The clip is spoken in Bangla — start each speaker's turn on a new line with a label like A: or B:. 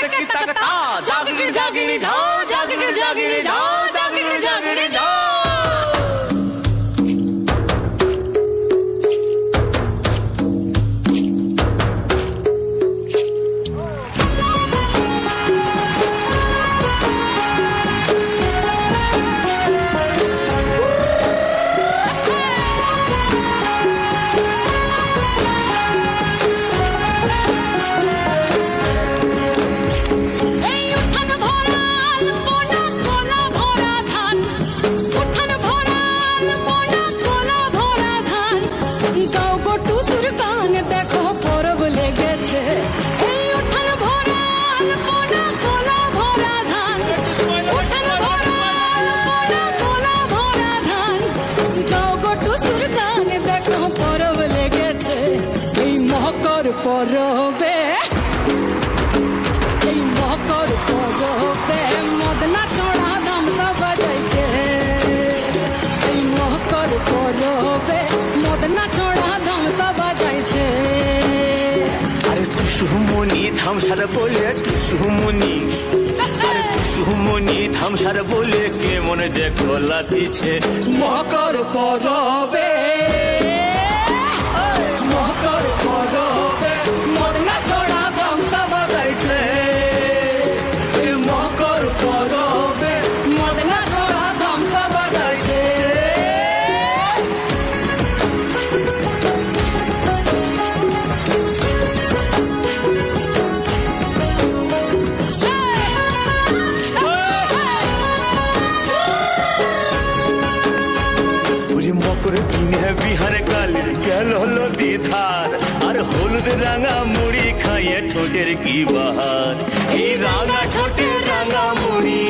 A: কি তাকতা জাগিরে জাগিরে যাও জাগিরে জাগিরে যাও জাগিরে জাগিরে যাও
B: পরবে এই মকর পরবে মদনা চড়া ধামসা বাজাইছে এই মকর পরবে মদনা চড়া ধামসা বাজাইছে
A: আরে টুসুমনি ধামসার বলে টুসুমনি আরে টুসুমনি ধামসার বলে কে মনে দেখো লাতিছে
B: মকর পরবে মকর পরবে মদনা চড়া ধামসা বাজাইছে মকর পরবে মদনা চড়া ধামসা বাজাইছে
A: মকর দিনে বিহার কালে গেল নদী ধার আর হলুদ রাঙা মুড়ি খাইয়ে ঠোঁটের কি বাহার এই রাঙা ঠোঁটের রাঙা মুড়ি